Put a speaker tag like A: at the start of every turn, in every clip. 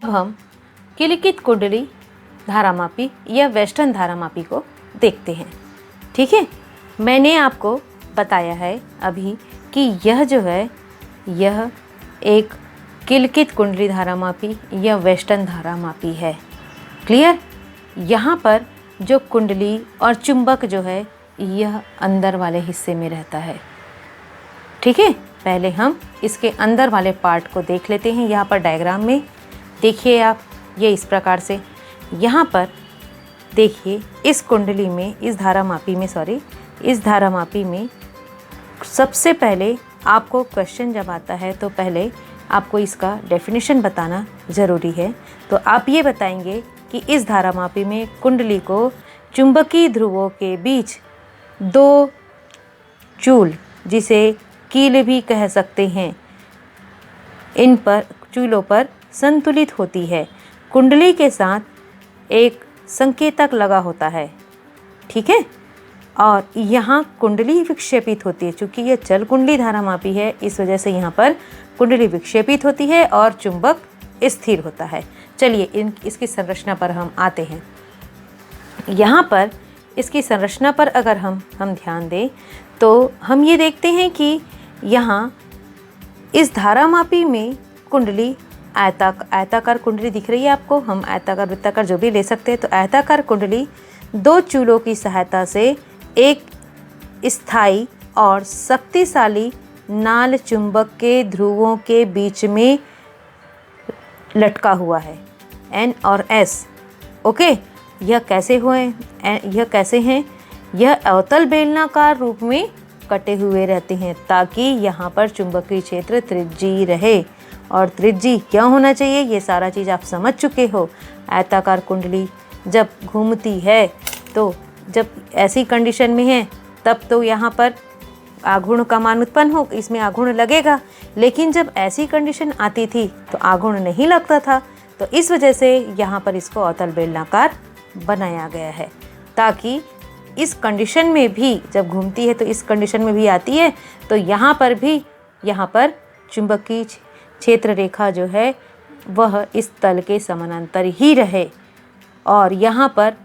A: अब हम किलिकित कुंडली धारामापी या वेस्टर्न धारामापी को देखते हैं। ठीक है, मैंने आपको बताया है अभी कि यह जो है यह एक किलिकित कुंडली धारामापी या वेस्टर्न धारामापी है। क्लियर? यहाँ पर जो कुंडली और चुंबक जो है यह अंदर वाले हिस्से में रहता है। ठीक है, पहले हम इसके अंदर वाले पार्ट को देख लेते हैं। यहाँ पर डायग्राम में देखिए आप, ये इस प्रकार से यहाँ पर देखिए इस कुंडली में, इस धारामापी में सबसे पहले आपको क्वेश्चन जब आता है तो पहले आपको इसका डेफिनेशन बताना ज़रूरी है। तो आप ये बताएंगे कि इस धारामापी में कुंडली को चुंबकीय ध्रुवों के बीच दो चूल, जिसे कील भी कह सकते हैं, इन पर चूलों पर संतुलित होती है। कुंडली के साथ एक संकेतक लगा होता है। ठीक है, और यहाँ कुंडली विक्षेपित होती है। चूँकि यह चल कुंडली धारामापी है, इस वजह से यहाँ पर कुंडली विक्षेपित होती है और चुंबक स्थिर होता है। चलिए इसकी संरचना पर हम आते हैं। यहाँ पर इसकी संरचना पर अगर हम ध्यान दें तो हम ये देखते हैं कि यहाँ इस धारामापी में कुंडली आयताकार कुंडली दिख रही है आपको। हम आयताकार, वृत्ताकार जो भी ले सकते हैं। तो आयताकार कुंडली दो चूलों की सहायता से एक स्थायी और शक्तिशाली नाल चुंबक के ध्रुवों के बीच में लटका हुआ है, N और S। ओके, यह कैसे हैं? यह अवतल बेलनाकार रूप में कटे हुए रहते हैं ताकि यहाँ पर चुंबकीय क्षेत्र त्रिज्यीय रहे। और त्रिज्यीय क्या होना चाहिए, ये सारा चीज़ आप समझ चुके हो। आयताकार कुंडली जब घूमती है तो जब ऐसी कंडीशन में है तब तो यहाँ पर आघूर्ण का मान उत्पन्न हो, इसमें आघूर्ण लगेगा। लेकिन जब ऐसी कंडीशन आती थी तो आघूर्ण नहीं लगता था। तो इस वजह से यहाँ पर इसको अवतल बेलनाकार बनाया गया है ताकि इस कंडीशन में भी जब घूमती है तो इस कंडीशन में भी आती है तो यहाँ पर चुंबकीय क्षेत्र रेखा जो है वह इस तल के समानांतर ही रहे और यहाँ पर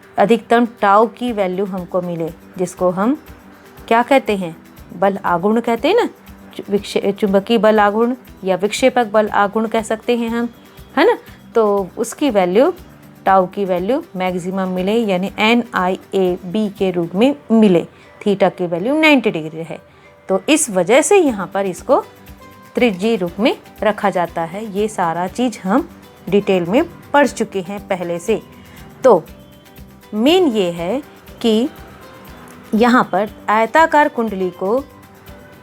A: अधिकतम टाउ की वैल्यू हमको मिले, जिसको हम क्या कहते हैं, बल आघूर्ण कहते हैं ना। चुंबकीय बल आघूर्ण या विक्षेपक बल आघूर्ण कह सकते हैं हम, है ना। तो उसकी वैल्यू, टाउ की वैल्यू मैक्सिमम मिले, यानी NIAB के रूप में मिले। थीटा की वैल्यू 90 डिग्री है। तो इस वजह से यहाँ पर इसको त्रिज्यीय रूप में रखा जाता है। ये सारा चीज़ हम डिटेल में पढ़ चुके हैं पहले से। तो मेन ये है कि यहाँ पर आयताकार कुंडली को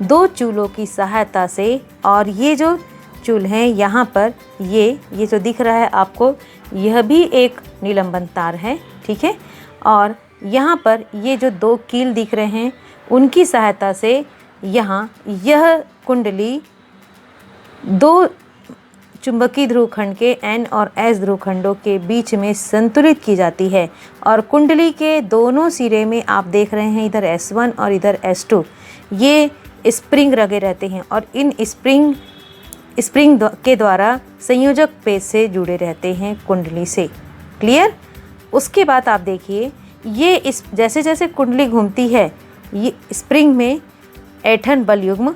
A: दो चूलों की सहायता से, और ये जो चूल हैं यहाँ पर ये जो दिख रहा है आपको, यह भी एक निलंबन तार है। ठीक है, और यहाँ पर ये जो दो कील दिख रहे हैं उनकी सहायता से यहाँ यह कुंडली दो चुंबकीय ध्रुवखंड के N और S ध्रुवखंडों के बीच में संतुलित की जाती है। और कुंडली के दोनों सिरे में आप देख रहे हैं, इधर S1 और इधर S2, ये स्प्रिंग लगे रहते हैं और इन स्प्रिंग के द्वारा संयोजक पेच से जुड़े रहते हैं कुंडली से। क्लियर? उसके बाद आप देखिए, ये जैसे जैसे कुंडली घूमती है ये स्प्रिंग में ऐंठन बल युग्म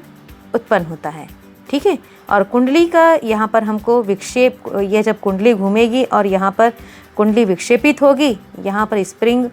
A: उत्पन्न होता है। ठीक है, और कुंडली का यहाँ पर हमको विक्षेप, यह जब कुंडली घूमेगी और यहाँ पर कुंडली विक्षेपित होगी, यहाँ पर स्प्रिंग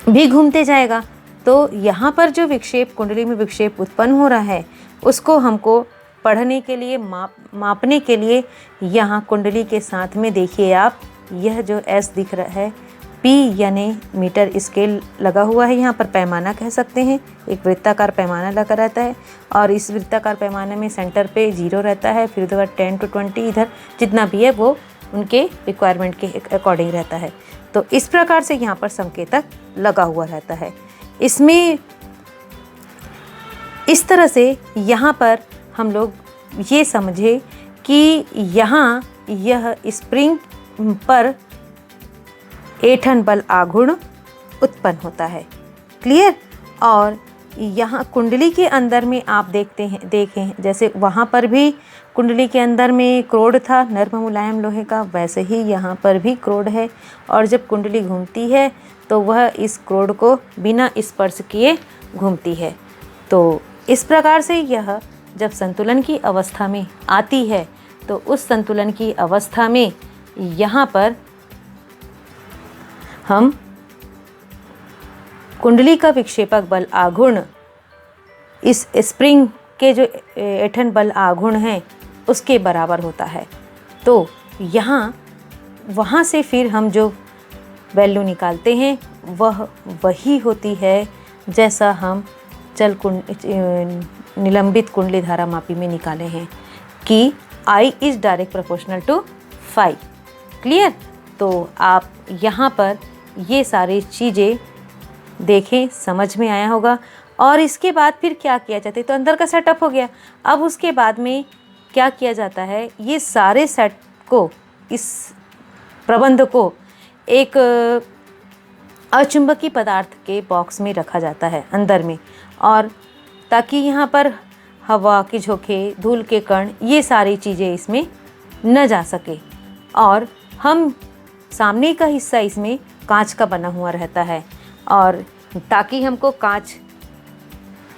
A: भी घूमते जाएगा। तो यहाँ पर जो विक्षेप, कुंडली में विक्षेप उत्पन्न हो रहा है, उसको हमको पढ़ने के लिए, मापने के लिए यहाँ कुंडली के साथ में देखिए आप, यह जो S दिख रहा है, P यानी मीटर स्केल लगा हुआ है। यहाँ पर पैमाना कह सकते हैं, एक वृत्ताकार पैमाना लगा रहता है और इस वृत्ताकार पैमाने में सेंटर पे 0 रहता है, फिर उधर 10 to 20 इधर जितना भी है वो उनके रिक्वायरमेंट के अकॉर्डिंग रहता है। तो इस प्रकार से यहाँ पर संकेतक लगा हुआ रहता है। इसमें इस तरह से यहाँ पर हम लोग ये समझे कि यहाँ यह स्प्रिंग पर ऐंठन बल आघूर्ण उत्पन्न होता है। क्लियर? और यहाँ कुंडली के अंदर में आप देखें जैसे वहाँ पर भी कुंडली के अंदर में क्रोड था नर्म मुलायम लोहे का, वैसे ही यहाँ पर भी क्रोड है। और जब कुंडली घूमती है तो वह इस क्रोड को बिना स्पर्श किए घूमती है। तो इस प्रकार से यह जब संतुलन की अवस्था में आती है तो उस संतुलन की अवस्था में यहाँ पर हम कुंडली का विक्षेपक बल आघूर्ण इस स्प्रिंग के जो ऐंठन बल आघूर्ण हैं उसके बराबर होता है। तो यहाँ वहाँ से फिर हम जो वैल्यू निकालते हैं वह वही होती है जैसा हम निलंबित कुंडली धारा मापी में निकाले हैं कि I is direct proportional to phi। Clear? तो आप यहाँ पर ये सारी चीज़ें देखें, समझ में आया होगा। और इसके बाद फिर क्या किया जाता है, तो अंदर का सेटअप हो गया। अब उसके बाद में क्या किया जाता है, ये सारे सेट को, इस प्रबंध को एक अचुंबकीय पदार्थ के बॉक्स में रखा जाता है अंदर में, और ताकि यहाँ पर हवा के झोंके, धूल के कण, ये सारी चीज़ें इसमें न जा सके। और हम सामने का हिस्सा इसमें कांच का बना हुआ रहता है, और ताकि हमको कांच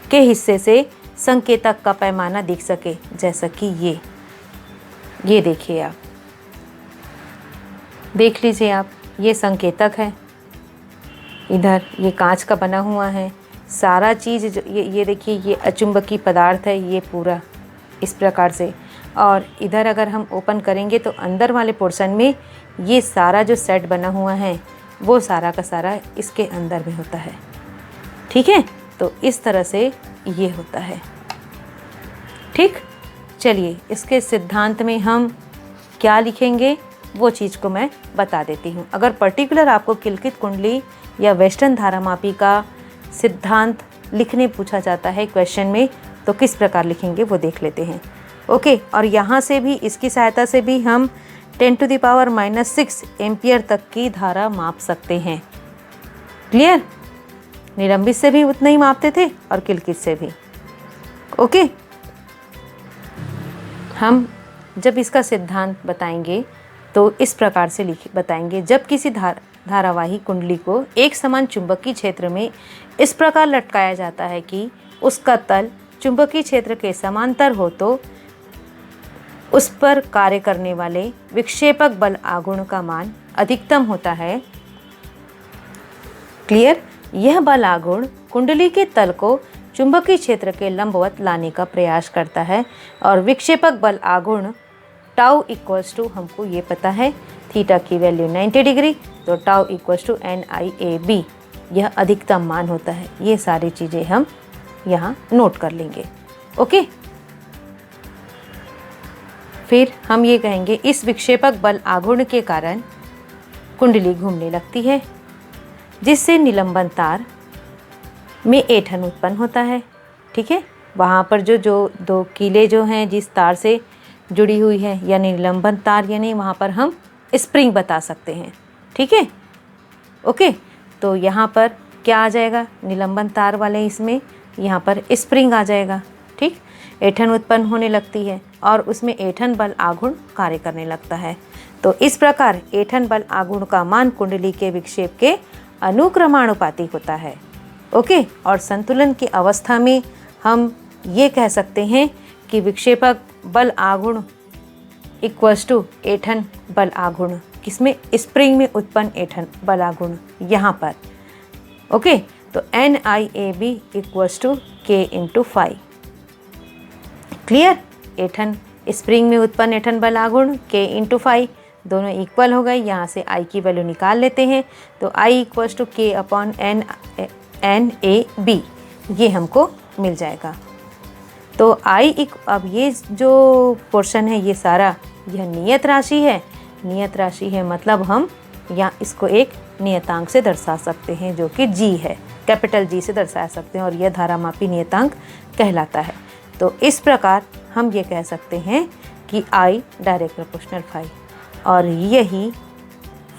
A: के हिस्से से संकेतक का पैमाना दिख सके, जैसा कि ये देखिए, आप देख लीजिए, आप ये संकेतक है, इधर ये कांच का बना हुआ है। सारा चीज़ जो ये देखिए, ये अचुंबकीय पदार्थ है, ये पूरा इस प्रकार से। और इधर अगर हम ओपन करेंगे तो अंदर वाले पोर्शन में ये सारा जो सेट बना हुआ है वो सारा का सारा इसके अंदर में होता है। ठीक है, तो इस तरह से ये होता है। ठीक, चलिए इसके सिद्धांत में हम क्या लिखेंगे वो चीज़ को मैं बता देती हूँ। अगर पर्टिकुलर आपको किलकित कुंडली या वेस्टर्न धारामापी का सिद्धांत लिखने पूछा जाता है क्वेश्चन में, तो किस प्रकार लिखेंगे वो देख लेते हैं। ओके, और यहाँ से भी, इसकी सहायता से भी हम 10⁻⁻6 एम्पियर तक की धारा माप सकते हैं। क्लियर? निलंबित से भी उतना ही मापते थे और किलकित से भी। ओके, हम जब इसका सिद्धांत बताएंगे तो इस प्रकार से बताएंगे। जब किसी धारावाही कुंडली को एक समान चुंबकीय क्षेत्र में इस प्रकार लटकाया जाता है कि उसका तल चुंबकीय क्षेत्र के समांतर हो, तो उस पर कार्य करने वाले विक्षेपक बल आघूर्ण का मान अधिकतम होता है। क्लियर? यह बल आघूर्ण कुंडली के तल को चुंबकीय क्षेत्र के लंबवत लाने का प्रयास करता है, और विक्षेपक बल आघूर्ण टाउ इक्वल्स टू, हमको ये पता है थीटा की वैल्यू 90 डिग्री, तो टाउ इक्वल्स टू NIAB, यह अधिकतम मान होता है। ये सारी चीज़ें हम यहाँ नोट कर लेंगे। ओके, फिर हम ये कहेंगे इस विक्षेपक बल आघूर्ण के कारण कुंडली घूमने लगती है, जिससे निलंबन तार में ऐंठन उत्पन्न होता है। ठीक है, वहाँ पर जो दो कीले जो हैं जिस तार से जुड़ी हुई है, यानी निलंबन तार, यानी वहाँ पर हम स्प्रिंग बता सकते हैं। ठीक है, ओके, तो यहाँ पर क्या आ जाएगा, निलंबन तार वाले इसमें यहाँ पर स्प्रिंग आ जाएगा। ठीक, ऐंठन उत्पन्न होने लगती है और उसमें ऐंठन बल आघूर्ण कार्य करने लगता है। तो इस प्रकार ऐंठन बल आघूर्ण का मान कुंडली के विक्षेप के अनुक्रमानुपाती होता है। ओके, और संतुलन की अवस्था में हम ये कह सकते हैं कि विक्षेपक बल आघूर्ण इक्वल्स टू ऐंठन बल आघूर्ण, किसमें, स्प्रिंग में उत्पन्न ऐंठन बल आघूर्ण यहाँ पर। ओके, तो NIAB equals to K into phi। Clear? ऐंठन, स्प्रिंग में उत्पन्न ऐंठन बल आघूर्ण K इंटू phi, दोनों इक्वल हो गए। यहाँ से I की वैल्यू निकाल लेते हैं, तो I equals to K upon NAB, ये हमको मिल जाएगा। तो अब ये जो पोर्शन है ये सारा, यह नियत राशि है। नियत राशि है मतलब हम या इसको एक नियतांक से दर्शा सकते हैं, जो कि G है, कैपिटल G से दर्शा सकते हैं, और यह धारामापी नियतांक कहलाता है। तो इस प्रकार हम ये कह सकते हैं कि I डायरेक्ट प्रोपोर्शनल phi, और यही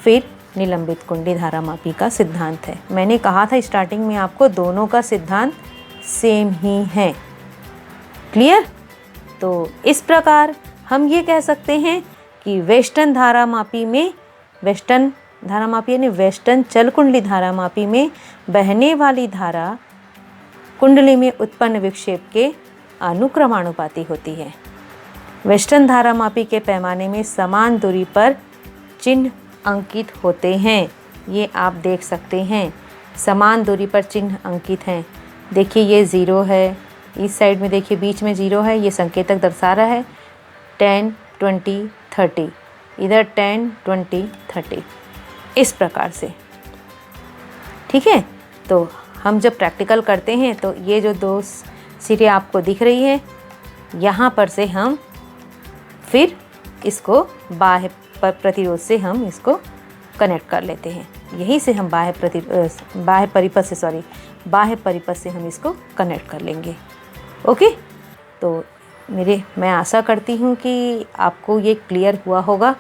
A: फिर निलंबित कुंडली धारामापी का सिद्धांत है। मैंने कहा था स्टार्टिंग में आपको दोनों का सिद्धांत सेम ही हैं। क्लियर? तो इस प्रकार हम ये कह सकते हैं कि वेस्टर्न धारामापी में, वेस्टर्न धारामापी यानी वेस्टर्न चल कुंडली धारामापी में बहने वाली धारा कुंडली में उत्पन्न विक्षेप के अनुक्रमानुपाती होती है। वेस्टर्न धारामापी के पैमाने में समान दूरी पर चिन्ह अंकित होते हैं। ये आप देख सकते हैं, समान दूरी पर चिन्ह अंकित हैं। देखिए ये 0 है, इस साइड में देखिए बीच में 0 है, ये संकेतक दर्शा रहा है 10, 20, 30, इधर 10, 20, 30, इस प्रकार से। ठीक है, तो हम जब प्रैक्टिकल करते हैं तो ये जो 2 सिरे आपको दिख रही है, यहाँ पर से हम फिर इसको बाह्य प्रतिरोध से हम इसको कनेक्ट कर लेते हैं। यहीं से हम बाह्य परिपथ से हम इसको कनेक्ट कर लेंगे। ओके, तो मैं आशा करती हूँ कि आपको ये क्लियर हुआ होगा।